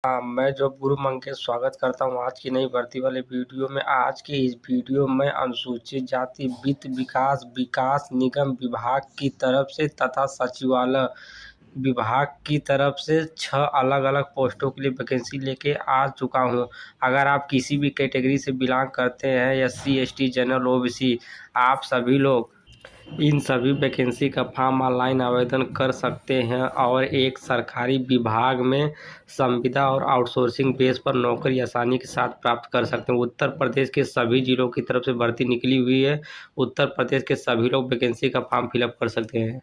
मैं जॉब गुरु मंकेश स्वागत करता हूं आज की नई भर्ती वाले वीडियो में। आज के इस वीडियो में अनुसूचित जाति वित्त विकास विकास निगम विभाग की तरफ से तथा सचिवालय विभाग की तरफ से 6 अलग-अलग पोस्टों के लिए वैकेंसी लेके आ चुका हूं। अगर आप किसी भी कैटेगरी से बिलोंग करते हैं, एससी, एसटी, जनरल, ओबीसी, आप सभी लोग इन सभी वैकेंसी का फॉर्म ऑनलाइन आवेदन कर सकते हैं और एक सरकारी विभाग में संविदा और आउटसोर्सिंग बेस पर नौकरी आसानी के साथ प्राप्त कर सकते हैं। उत्तर प्रदेश के सभी जिलों की तरफ से भर्ती निकली हुई है। उत्तर प्रदेश के सभी लोग वैकेंसी का फॉर्म फिलअप कर सकते हैं।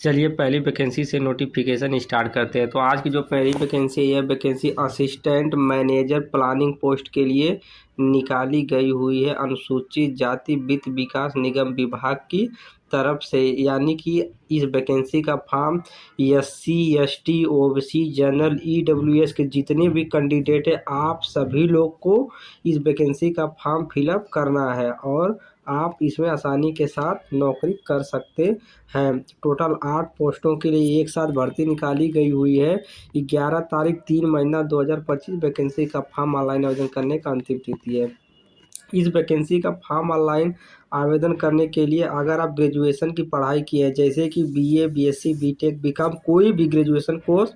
चलिए पहली वैकेंसी से नोटिफिकेशन स्टार्ट करते हैं। तो आज की जो पहली वैकेंसी है, यह vacancy assistant manager planning post के लिए निकाली गई हुई है अनुसूचित जाति वित्त विकास निगम विभाग की तरफ से। यानी कि इस वैकेंसी का form SC, ST, OBC, general, EWS के जितने भी कैंडिडेट है, आप सभी लोग को इस वैकेंसी का फॉर्म फिलअप करना है और आप इसमें आसानी के साथ नौकरी कर सकते हैं। टोटल 8 पोस्टों के लिए एक साथ भर्ती निकाली गई हुई है। 11 तारीख 3 महीना 2025 वैकेंसी का फॉर्म ऑनलाइन आवेदन करने का अंतिम तिथि है। इस वैकेंसी का फॉर्म ऑनलाइन आवेदन करने के लिए अगर आप ग्रेजुएशन की पढ़ाई की है, जैसे कि बीए, बीएससी, बीटेक, बीकॉम, कोई भी ग्रेजुएशन कोर्स,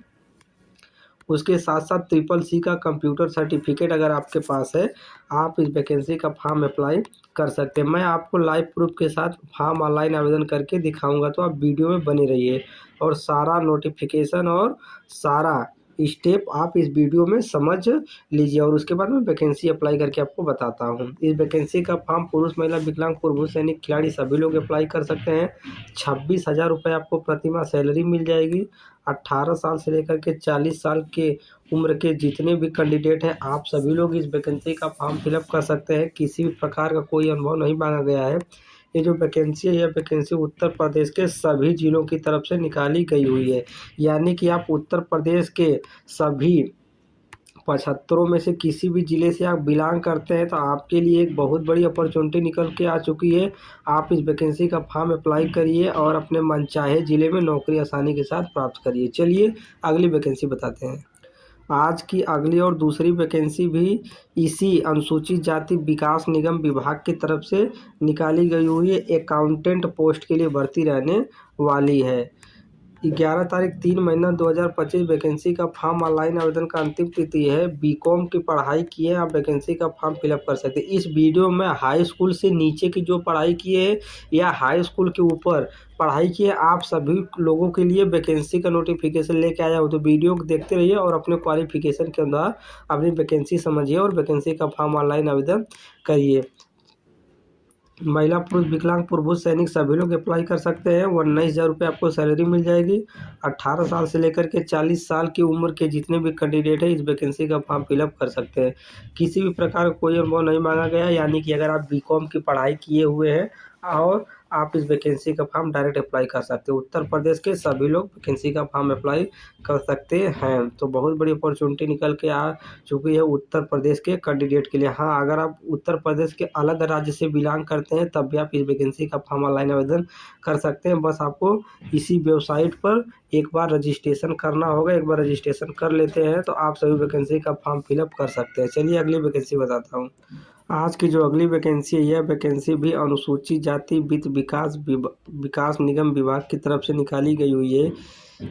उसके साथ साथ ट्रिपल सी का कंप्यूटर सर्टिफिकेट अगर आपके पास है, आप इस वैकेंसी का फॉर्म अप्लाई कर सकते हैं। मैं आपको लाइव प्रूफ के साथ फॉर्म ऑनलाइन आवेदन करके दिखाऊंगा, तो आप वीडियो में बने रहिए और सारा नोटिफिकेशन और सारा स्टेप आप इस वीडियो में समझ लीजिए और उसके बाद मैं वैकेंसी अप्लाई करके आपको बताता हूं। इस वैकेंसी का फॉर्म पुरुष, महिला, विकलांग, पूर्व सैनिक, खिलाड़ी सभी लोग अप्लाई कर सकते हैं। 26,000 रुपये आपको प्रतिमाह सैलरी मिल जाएगी। 18 साल से लेकर के 40 साल के उम्र के जितने भी कैंडिडेट हैं, आप सभी लोग इस वैकेंसी का फॉर्म फिलअप कर सकते हैं। किसी भी प्रकार का कोई अनुभव नहीं मांगा गया है। ये जो वैकेंसी है, यह वैकेंसी उत्तर प्रदेश के सभी जिलों की तरफ से निकाली गई हुई है। यानी कि आप उत्तर प्रदेश के सभी 75 में से किसी भी ज़िले से आप बिलोंग करते हैं, तो आपके लिए एक बहुत बड़ी अपॉर्चुनिटी निकल के आ चुकी है। आप इस वैकेंसी का फॉर्म अप्लाई करिए और अपने मनचाहे ज़िले में नौकरी आसानी के साथ प्राप्त करिए। चलिए अगली वैकेंसी बताते हैं। आज की अगली और दूसरी वैकेंसी भी इसी अनुसूचित जाति विकास निगम विभाग की तरफ से निकाली गई हुई है। अकाउंटेंट पोस्ट के लिए भर्ती रहने वाली है। 11 तारीख 3 महीना 2025 वैकेंसी का फॉर्म ऑनलाइन आवेदन का अंतिम तिथि है। बीकॉम की पढ़ाई किए आप वैकेंसी का फॉर्म फिलअप कर सकते हैं। इस वीडियो में हाई स्कूल से नीचे की जो पढ़ाई किए है या हाई स्कूल के ऊपर पढ़ाई किए, आप सभी लोगों के लिए वैकेंसी का नोटिफिकेशन लेके आया हो। तो वीडियो को देखते रहिए और अपने क्वालिफिकेशन के अनुसार अपनी वैकेंसी समझिए और वैकेंसी का फॉर्म ऑनलाइन आवेदन करिए। महिला, पुरुष, विकलांग, पूर्व सैनिक सभी लोग अप्लाई कर सकते हैं। 19,000 रुपये आपको सैलरी मिल जाएगी। 18 साल से लेकर के 40 साल की उम्र के जितने भी कैंडिडेट हैं, इस वैकेंसी का फॉर्म फिलअप कर सकते हैं। किसी भी प्रकार का कोई अनुभव नहीं मांगा गया। यानी कि अगर आप बीकॉम की पढ़ाई किए हुए हैं और आप इस वैकेंसी का फॉर्म डायरेक्ट अप्लाई कर सकते हैं। उत्तर प्रदेश के सभी लोग वैकेंसी का फॉर्म अप्लाई कर सकते हैं। तो बहुत बड़ी अपॉर्चुनिटी निकल के आ चुकी है उत्तर प्रदेश के कैंडिडेट के लिए। हाँ, अगर आप उत्तर प्रदेश के अलग राज्य से बिलोंग करते हैं, तब भी आप इस वैकेंसी का फॉर्म ऑनलाइन आवेदन कर सकते हैं। बस आपको इसी वेबसाइट पर एक बार रजिस्ट्रेशन करना होगा। एक बार रजिस्ट्रेशन कर लेते हैं तो आप सभी वैकेंसी का फॉर्म फिलअप कर सकते हैं। चलिए अगली वैकेंसी बताता हूँ। आज की जो अगली वैकेंसी है, यह वैकेंसी भी अनुसूचित जाति वित्त विकास निगम विभाग की तरफ से निकाली गई हुई है।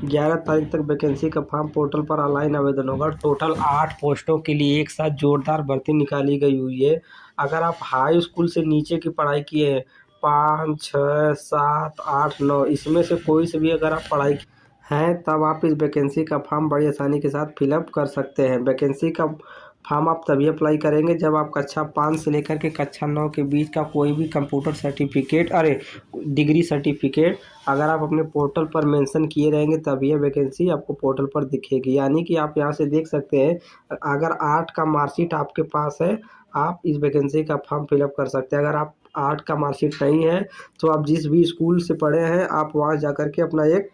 11 तारीख तक वैकेंसी का फॉर्म पोर्टल पर ऑनलाइन आवेदन होगा। टोटल 8 पोस्टों के लिए एक साथ जोरदार भर्ती निकाली गई हुई है। अगर आप हाई स्कूल से नीचे की पढ़ाई किए हैं, 5, 6, 7, 8, 9, इसमें से कोई से भी अगर आप पढ़ाई हैं, तब आप इस वैकेंसी का फॉर्म बड़ी आसानी के साथ फिलअप कर सकते हैं। वैकेंसी का फॉर्म आप तभी अप्लाई करेंगे जब आप कक्षा 5 से लेकर के कक्षा 9 के बीच का कोई भी कंप्यूटर सर्टिफिकेट डिग्री सर्टिफिकेट अगर आप अपने पोर्टल पर मेंशन किए रहेंगे, तब यह वैकेंसी आपको पोर्टल पर दिखेगी। यानी कि आप यहां से देख सकते हैं, अगर 8 का मार्कशीट आपके पास है, आप इस वैकेंसी का फॉर्म फिलअप कर सकते हैं। अगर आप 8 का मार्कशीट नहीं है, तो आप जिस भी स्कूल से पढ़े हैं, आप वहाँ जा कर के अपना एक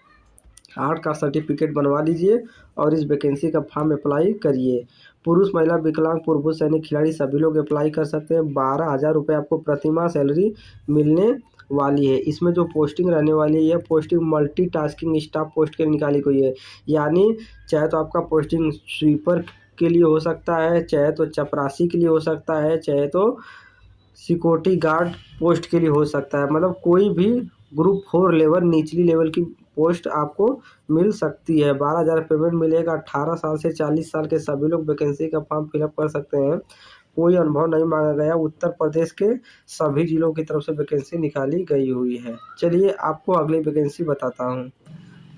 8 का सर्टिफिकेट बनवा लीजिए और इस वैकेंसी का फॉर्म अप्लाई करिए। पुरुष, महिला, विकलांग, पूर्व सैनिक, खिलाड़ी सभी लोग अप्लाई कर सकते हैं। 12,000 रुपये आपको प्रतिमाह सैलरी मिलने वाली है। इसमें जो पोस्टिंग रहने वाली है, यह पोस्टिंग मल्टीटास्किंग स्टाफ पोस्ट के लिए निकाली गई है। यानी चाहे तो आपका पोस्टिंग स्वीपर के लिए हो सकता है, चाहे तो चपरासी के लिए हो सकता है, चाहे तो सिक्योरिटी गार्ड पोस्ट के लिए हो सकता है। मतलब कोई भी ग्रुप 4 लेवल निचली लेवल की पोस्ट आपको मिल सकती है। 12,000 पेमेंट मिलेगा। 18 साल से 40 साल के सभी लोग वैकेंसी का फॉर्म फिलअप कर सकते हैं। कोई अनुभव नहीं मांगा गया। उत्तर प्रदेश के सभी जिलों की तरफ से वैकेंसी निकाली गई हुई है। चलिए आपको अगली वैकेंसी बताता हूँ।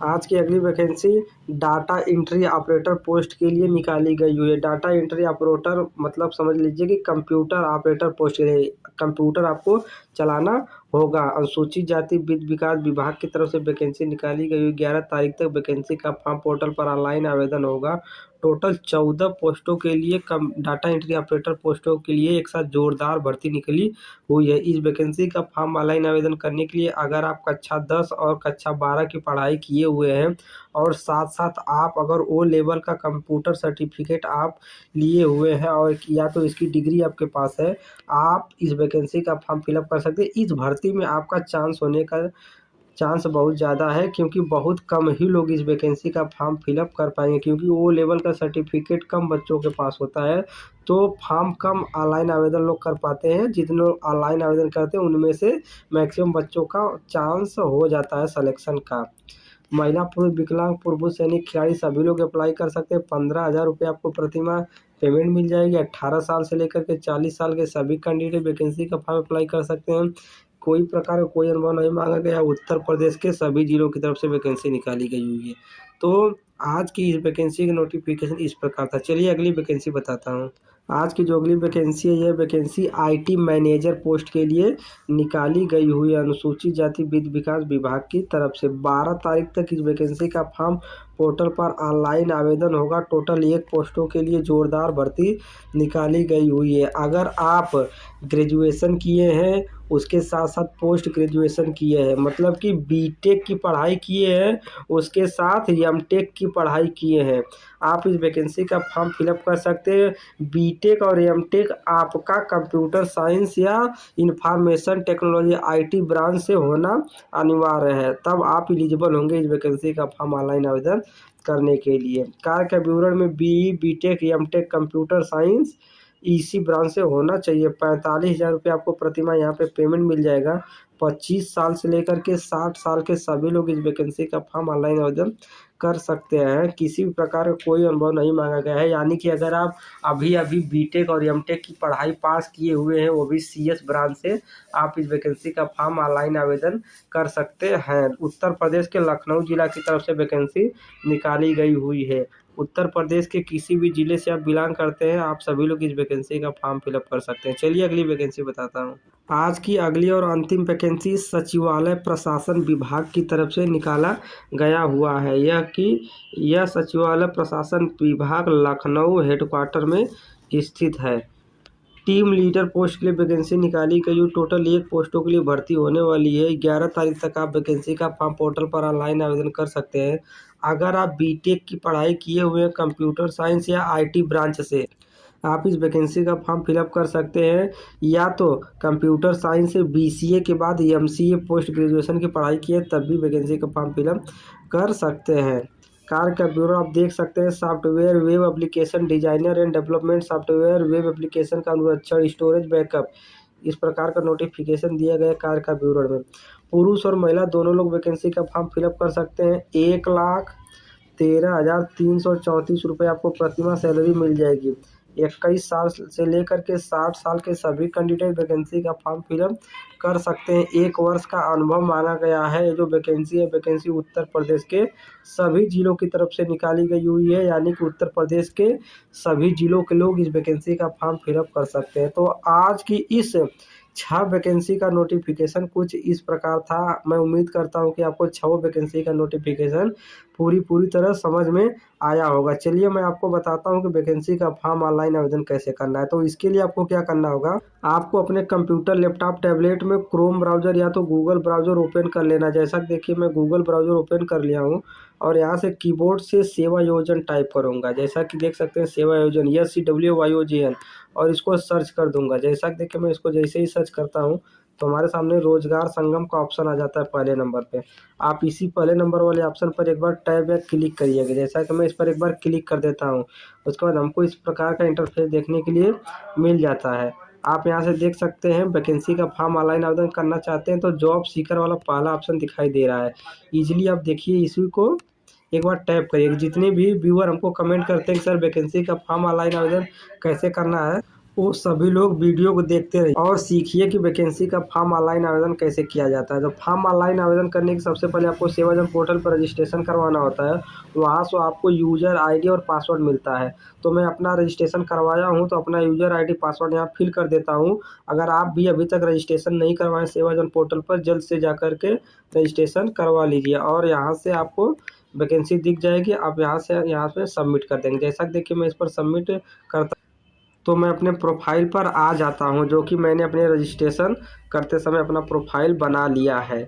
आज की अगली vacancy data entry operator post के लिए निकाली गई हुई है। डाटा एंट्री ऑपरेटर मतलब समझ लीजिए कि कंप्यूटर ऑपरेटर पोस्ट के लिए कंप्यूटर आपको चलाना होगा। अनुसूचित जाति वित्त विकास विभाग की तरफ से वैकेंसी निकाली गई हुई। 11 तारीख तक वैकेंसी का फॉर्म पोर्टल पर ऑनलाइन आवेदन होगा। टोटल 14 पोस्टों के लिए कम डाटा एंट्री ऑपरेटर पोस्टों के लिए एक साथ जोरदार भर्ती निकली हुई है। इस वैकेंसी का फॉर्म ऑनलाइन आवेदन करने के लिए अगर आप कक्षा 10 और कक्षा 12 की पढ़ाई किए हुए हैं और साथ साथ आप अगर ओ लेवल का कंप्यूटर सर्टिफिकेट आप लिए हुए हैं और या तो इसकी डिग्री आपके पास है, आप इस वैकेंसी का फॉर्म फिलअप कर सकते हैं। इस भर्ती में आपका चांस होने का चांस बहुत ज़्यादा है, क्योंकि बहुत कम ही लोग इस वैकेंसी का फॉर्म फिलअप कर पाएंगे, क्योंकि वो लेवल का सर्टिफिकेट कम बच्चों के पास होता है। तो फॉर्म कम ऑनलाइन आवेदन लोग कर पाते हैं। जितने लोग ऑनलाइन आवेदन करते हैं उनमें से मैक्सिमम बच्चों का चांस हो जाता है सिलेक्शन का। महिला, पुरुष, विकलांग, पूर्व सैनिक, खिलाड़ी सभी लोग अप्लाई कर सकते हैं। 15,000 रुपये आपको प्रतिमाह पेमेंट मिल जाएगी। 18 साल से लेकर के 40 साल के सभी कैंडिडेट वैकेंसी का फॉर्म अप्लाई कर सकते हैं। कोई प्रकार का कोई अनुभव नहीं मांगा गया। उत्तर प्रदेश के सभी जिलों की तरफ से वैकेंसी निकाली गई हुई है। तो आज की इस वैकेंसी का नोटिफिकेशन इस प्रकार था। चलिए अगली वैकेंसी बताता हूँ। आज की जो अगली वैकेंसी है, यह वैकेंसी आईटी मैनेजर पोस्ट के लिए निकाली गई हुई है। अनुसूचित जाति वित्त विकास विभाग की तरफ से 12 तारीख तक इस वैकेंसी का फॉर्म पोर्टल पर ऑनलाइन आवेदन होगा। टोटल 1 पोस्टों के लिए जोरदार भर्ती निकाली गई हुई है। अगर आप ग्रेजुएशन किए हैं, उसके साथ साथ पोस्ट ग्रेजुएशन किए हैं, मतलब कि बीटेक की पढ़ाई किए हैं, उसके साथ एमटेक की पढ़ाई किए हैं, आप इस वैकेंसी का फॉर्म फिलअप कर सकते हैं। बीटेक और एमटेक आपका कंप्यूटर साइंस या इंफॉर्मेशन टेक्नोलॉजी आईटी ब्रांच से होना अनिवार्य है, तब आप एलिजिबल होंगे इस वैकेंसी का फॉर्म ऑनलाइन आवेदन करने के लिए। कार्य का विवरण में BE, BTech, MTech, computer science इसी ब्रांच से होना चाहिए। 45,000 रुपये आपको प्रतिमाह यहाँ पे पेमेंट मिल जाएगा। 25 साल से लेकर के 60 साल के सभी लोग इस वैकेंसी का फॉर्म ऑनलाइन आवेदन कर सकते हैं। किसी भी प्रकार का कोई अनुभव नहीं मांगा गया है। यानी कि अगर आप अभी अभी बीटेक और एमटेक की पढ़ाई पास किए हुए हैं, वो भी सीएस ब्रांच से, आप इस वैकेंसी का फॉर्म ऑनलाइन आवेदन कर सकते हैं। उत्तर प्रदेश के लखनऊ जिला की तरफ से वैकेंसी निकाली गई हुई है। उत्तर प्रदेश के किसी भी ज़िले से आप बिलोंग करते हैं, आप सभी लोग इस वैकेंसी का फॉर्म फिलअप कर सकते हैं। चलिए अगली वैकेंसी बताता हूँ। आज की अगली और अंतिम वैकेंसी सचिवालय प्रशासन विभाग की तरफ से निकाला गया हुआ है। यह सचिवालय प्रशासन विभाग लखनऊ हेडक्वार्टर में स्थित है। टीम लीडर पोस्ट के लिए वैकेंसी निकाली गई। टोटल 1 पोस्टों के लिए भर्ती होने वाली है। 11 तारीख तक आप वैकेंसी का फॉर्म पोर्टल पर ऑनलाइन आवेदन कर सकते हैं। अगर आप बीटेक की पढ़ाई किए हुए हैं कंप्यूटर साइंस या आईटी ब्रांच से, आप इस वैकेंसी का फॉर्म फिलअप कर सकते हैं। या तो कंप्यूटर साइंस से बीसीए के बाद एमसीए पोस्ट ग्रेजुएशन की पढ़ाई की है, तब भी वैकेंसी का फॉर्म फिलअप कर सकते हैं। कार्य का ब्यूरो आप देख सकते हैं। Software web application designer and development, software web application का अनुरक्षण, स्टोरेज बैकअप, इस प्रकार का नोटिफिकेशन दिया गया कार्य का विवरण में। पुरुष और महिला दोनों लोग वैकेंसी का फॉर्म फिलअप कर सकते हैं। 1,13,334 रुपये आपको प्रतिमाह सैलरी मिल जाएगी। 21 साल से लेकर के 60 साल के सभी कैंडिडेट वैकेंसी का फॉर्म फिलअप कर सकते हैं। 1 वर्ष का अनुभव मांगा गया है। ये जो वैकेंसी है, वैकेंसी उत्तर प्रदेश के सभी जिलों की तरफ से निकाली गई हुई है। यानी कि उत्तर प्रदेश के सभी जिलों के लोग इस वैकेंसी का फॉर्म फिलअप कर सकते हैं। तो आज की इस 6 वैकेंसी का नोटिफिकेशन कुछ इस प्रकार था। मैं उम्मीद करता हूं कि आपको 6 वैकेंसी का नोटिफिकेशन पूरी तरह समझ में आया होगा। चलिए मैं आपको बताता हूं कि वैकेंसी का फॉर्म ऑनलाइन आवेदन कैसे करना है। तो इसके लिए आपको क्या करना होगा, आपको अपने कंप्यूटर, लैपटॉप, टैबलेट में क्रोम ब्राउज़र या तो गूगल ब्राउज़र ओपन कर लेना। जैसा कि देखिए मैं गूगल ब्राउज़र ओपन कर लिया हूँ और यहाँ से कीबोर्ड से सेवा योजन टाइप करूँगा। जैसा कि देख सकते हैं सेवा योजन, SCWYOJN, और इसको सर्च कर दूंगा। जैसा कि देखिए मैं इसको जैसे ही सर्च करता हूँ तो हमारे सामने रोजगार संगम का ऑप्शन आ जाता है पहले नंबर पे। आप इसी पहले नंबर वाले ऑप्शन पर एक बार टैब या क्लिक करिएगा। जैसा कि मैं इस पर एक बार क्लिक कर देता हूँ, उसके बाद हमको इस प्रकार का इंटरफेस देखने के लिए मिल जाता है। आप यहाँ से देख सकते हैं वैकेंसी का फॉर्म ऑनलाइन आवेदन करना चाहते हैं तो जॉब सीकर वाला पहला ऑप्शन दिखाई दे रहा है। ईजिली आप देखिए, इसी को एक बार टैप करिए। जितने भी व्यूअर हमको कमेंट करते हैं कि सर वैकेंसी का फॉर्म ऑनलाइन आवेदन कैसे करना है, वो सभी लोग वीडियो को देखते रहिए और सीखिए कि वैकेंसी का फॉर्म ऑनलाइन आवेदन कैसे किया जाता है। तो फॉर्म ऑनलाइन आवेदन करने के सबसे पहले आपको सेवाजन पोर्टल पर रजिस्ट्रेशन करवाना होता है। वहाँ से आपको यूज़र आईडी और पासवर्ड मिलता है। तो मैं अपना रजिस्ट्रेशन करवाया हूँ, तो अपना यूज़र आईडी पासवर्ड यहाँ फिल कर देता हूँ। अगर आप भी अभी तक रजिस्ट्रेशन नहीं करवाएं सेवाजन पोर्टल पर, जल्द से जा कर के रजिस्ट्रेशन करवा लीजिए और यहाँ से आपको वैकेंसी दिख जाएगी। आप यहाँ पे सबमिट कर देंगे। जैसा कि देखिए मैं इस पर सबमिट करता, तो मैं अपने प्रोफाइल पर आ जाता हूं, जो कि मैंने अपने रजिस्ट्रेशन करते समय अपना प्रोफाइल बना लिया है।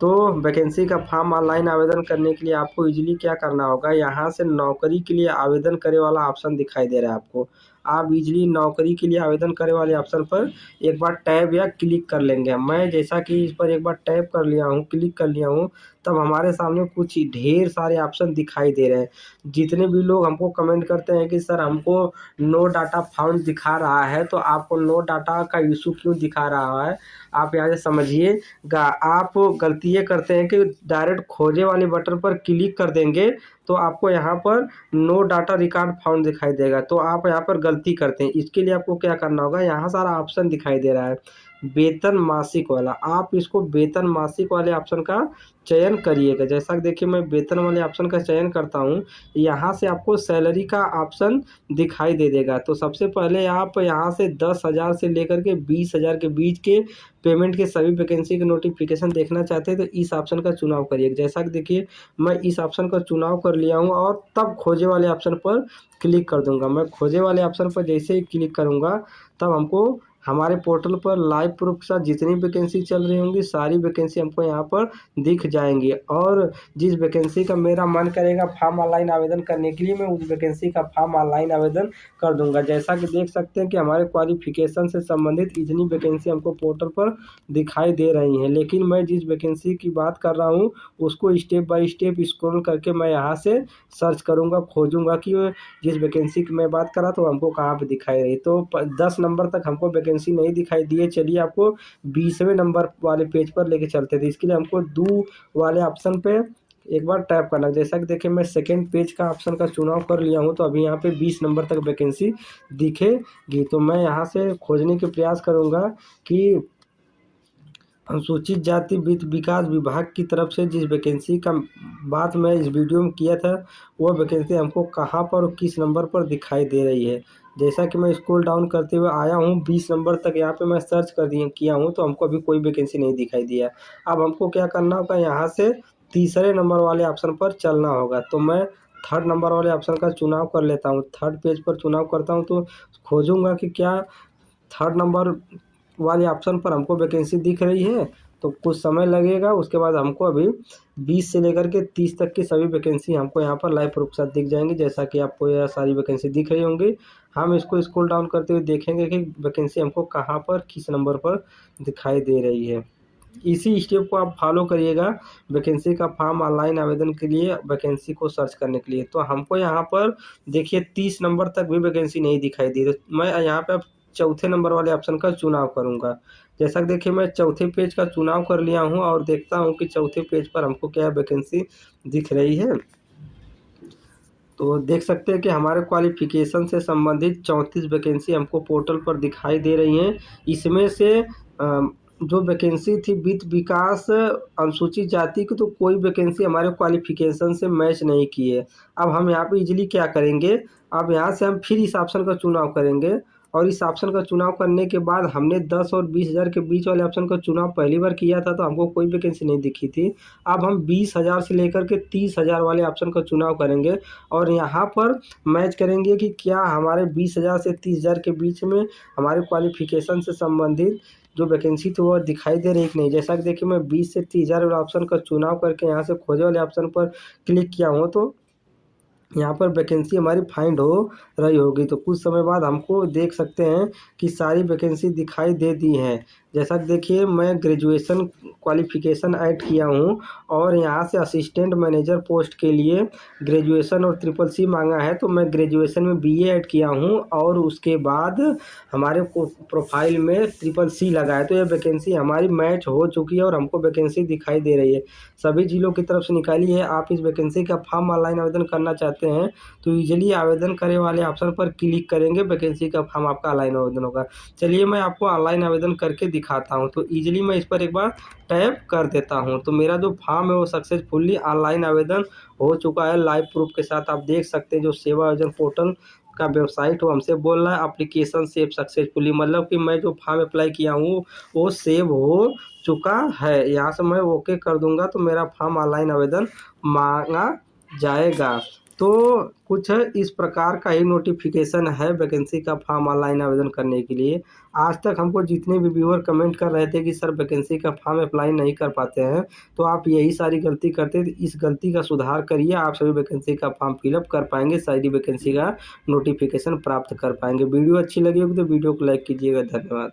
तो वैकेंसी का फॉर्म ऑनलाइन आवेदन करने के लिए आपको इजीली क्या करना होगा, यहाँ से नौकरी के लिए आवेदन करे वाला ऑप्शन दिखाई दे रहा है आपको। आप इजीली नौकरी के लिए आवेदन करे वाले ऑप्शन पर एक बार टैब या क्लिक कर लेंगे। मैं जैसा कि इस पर एक बार टैप कर लिया हूँ, क्लिक कर लिया हूँ, तब हमारे सामने कुछ ढेर सारे ऑप्शन दिखाई दे रहे हैं। जितने भी लोग हमको कमेंट करते हैं कि सर हमको नो डाटा फाउंड दिखा रहा है, तो आपको नो डाटा का इशू क्यों दिखा रहा है, आप यहाँ से समझिएगा। आप गलती ये करते हैं कि डायरेक्ट खोजे वाले बटन पर क्लिक कर देंगे तो आपको यहाँ पर नो डाटा रिकॉर्ड फाउंड दिखाई देगा, तो आप यहाँ पर गलती करते हैं। इसके लिए आपको क्या करना होगा, यहाँ सारा ऑप्शन दिखाई दे रहा है वेतन मासिक वाला, आप इसको वेतन मासिक वाले ऑप्शन का चयन करिएगा। जैसा कि देखिए मैं वेतन वाले ऑप्शन का चयन करता हूँ, यहाँ से आपको सैलरी का ऑप्शन दिखाई दे देगा। तो सबसे पहले आप यहाँ से 10,000 से लेकर के 20,000 के बीच के पेमेंट के सभी वैकेंसी के नोटिफिकेशन देखना चाहते हैं तो इस ऑप्शन का चुनाव करिए। जैसा कि देखिए मैं इस ऑप्शन का चुनाव कर लिया हूँ और तब खोजे वाले ऑप्शन पर क्लिक कर दूंगा। मैं खोजे वाले ऑप्शन पर जैसे ही क्लिक करूँगा तब हमको हमारे पोर्टल पर लाइव प्रूफ के साथ जितनी वैकेंसी चल रही होंगी सारी वैकेंसी हमको यहाँ पर दिख जाएंगी और जिस वैकेंसी का मेरा मन करेगा फॉर्म ऑनलाइन आवेदन करने के लिए, मैं उस वैकेंसी का फॉर्म ऑनलाइन आवेदन कर दूंगा। जैसा कि देख सकते हैं कि हमारे क्वालिफिकेशन से संबंधित इतनी वैकेंसी हमको पोर्टल पर दिखाई दे रही हैं, लेकिन मैं जिस वैकेंसी की बात कर रहा हूँ उसको स्टेप बाय स्टेप स्क्रॉल करके मैं यहाँ से सर्च करूँगा, खोजूँगा कि जिस वैकेंसी की मैं बात कर रहा तो हमको कहाँ पर दिखाई रही। तो 10 नंबर तक हमको वैकेंसी नहीं दिखाई दिए, चलिए आपको 20वें नंबर वाले पेज पर लेके चलते थे। इसके लिए हमको डू वाले ऑप्शन पे एक बार टैप करना। जैसा कि देखिए मैं सेकेंड पेज का ऑप्शन का चुनाव कर लिया हूँ, तो अभी यहाँ पे 20 नंबर तक वैकेंसी दिखेगी। तो मैं यहाँ से खोजने के प्रयास करूँगा कि अनुसूचित जाति वित्त विकास विभाग की तरफ से जिस वैकेंसी का बात मैं इस वीडियो में किया था वो वैकेंसी हमको कहाँ पर और किस नंबर पर दिखाई दे रही है। जैसा कि मैं स्क्रॉल डाउन करते हुए आया हूँ 20 नंबर तक, यहाँ पे मैं सर्च किया हूँ तो हमको अभी कोई वैकेंसी नहीं दिखाई दिया। अब हमको क्या करना होगा, यहाँ से तीसरे नंबर वाले ऑप्शन पर चलना होगा। तो मैं थर्ड नंबर वाले ऑप्शन का चुनाव कर लेता हूँ, थर्ड पेज पर चुनाव करता हूँ तो खोजूँगा कि क्या थर्ड नंबर वाले ऑप्शन पर हमको वैकेंसी दिख रही है। तो कुछ समय लगेगा, उसके बाद हमको अभी 20 से लेकर के 30 तक की सभी वैकेंसी हमको यहाँ पर लाइव प्रूफ के साथ दिख जाएंगी। जैसा कि आपको यह सारी वैकेंसी दिख रही होंगी। हम इसको स्क्रॉल डाउन करते हुए देखेंगे कि वैकेंसी हमको कहाँ पर किस नंबर पर दिखाई दे रही है। इसी स्टेप को आप फॉलो करिएगा वैकेंसी का फॉर्म ऑनलाइन आवेदन के लिए, वैकेंसी को सर्च करने के लिए। तो हमको यहाँ पर देखिए 30 नंबर तक भी वैकेंसी नहीं दिखाई दी, तो मैं यहाँ पे चौथे नंबर वाले ऑप्शन का चुनाव करूँगा। जैसा कि देखिए मैं चौथे पेज का चुनाव कर लिया हूँ और देखता हूँ कि चौथे पेज पर हमको क्या वैकेंसी दिख रही है। तो देख सकते हैं कि हमारे क्वालिफिकेशन से संबंधित 34 वैकेंसी हमको पोर्टल पर दिखाई दे रही हैं। इसमें से जो वैकेंसी थी वित्त विकास अनुसूचित जाति की, तो कोई वैकेंसी हमारे क्वालिफिकेशन से मैच नहीं की है। अब हम यहाँ पे इजीली क्या करेंगे, अब यहाँ से हम फिर इस ऑप्शन का चुनाव करेंगे और इस ऑप्शन का चुनाव करने के बाद हमने 10 और 20,000 के बीच वाले ऑप्शन का चुनाव पहली बार किया था तो हमको कोई वैकेंसी नहीं दिखी थी। अब हम 20,000 से लेकर के 30,000 वाले ऑप्शन का चुनाव करेंगे और यहाँ पर मैच करेंगे कि क्या हमारे 20,000 से 30,000 के बीच में हमारे क्वालिफिकेशन से संबंधित जो वैकेंसी थी वो दिखाई दे रही है कि नहीं। जैसा कि देखिए मैं 20 से 30,000 वाले ऑप्शन का चुनाव करके यहाँ से खोजे वाले ऑप्शन पर क्लिक किया हूँ तो यहाँ पर वैकेंसी हमारी फाइंड हो रही होगी। तो कुछ समय बाद हमको देख सकते हैं कि सारी वैकेंसी दिखाई दे दी हैं। जैसा कि देखिए मैं ग्रेजुएशन क्वालिफ़िकेशन ऐड किया हूँ और यहाँ से असिस्टेंट मैनेजर पोस्ट के लिए ग्रेजुएशन और ट्रिपल सी मांगा है, तो मैं ग्रेजुएशन में बीए ऐड किया हूँ और उसके बाद हमारे प्रोफाइल में ट्रिपल सी लगा है। तो ये वैकेंसी हमारी मैच हो चुकी है और हमको वैकेंसी दिखाई दे रही है। सभी जिलों की तरफ से निकाली है। आप इस वैकेंसी का फॉर्म ऑनलाइन आवेदन करना चाहते हैं तो ईजिली आवेदन करें वाले ऑप्शन पर क्लिक करेंगे, वैकेंसी का फॉर्म आपका ऑनलाइन आवेदन होगा। चलिए मैं आपको ऑनलाइन आवेदन करके दिखाता हूँ। तो ईजिली मैं इस पर एक बार टैप कर देता हूँ। तो मेरा जो फॉर्म है वो सक्सेसफुली ऑनलाइन आवेदन हो चुका है। लाइव प्रूफ के साथ आप देख सकते हैं जो सेवा आयोजन पोर्टल का वेबसाइट वो हमसे बोल रहा है एप्लीकेशन सेव सक्सेसफुली, मतलब कि मैं जो फॉर्म अप्लाई किया हूँ वो सेव हो चुका है। यहाँ से मैं ओके कर दूंगा तो मेरा फॉर्म ऑनलाइन आवेदन मांगा जाएगा। तो कुछ इस प्रकार का ही नोटिफिकेशन है वैकेंसी का फॉर्म ऑनलाइन आवेदन करने के लिए। आज तक हमको जितने भी व्यूअर कमेंट कर रहे थे कि सर वैकेंसी का फॉर्म अप्लाई नहीं कर पाते हैं, तो आप यही सारी गलती करते हैं। इस गलती का सुधार करिए, आप सभी वैकेंसी का फॉर्म फिलअप कर पाएंगे, सारी वैकेंसी का नोटिफिकेशन प्राप्त कर पाएंगे। वीडियो अच्छी लगी होगी तो वीडियो को लाइक कीजिएगा। धन्यवाद।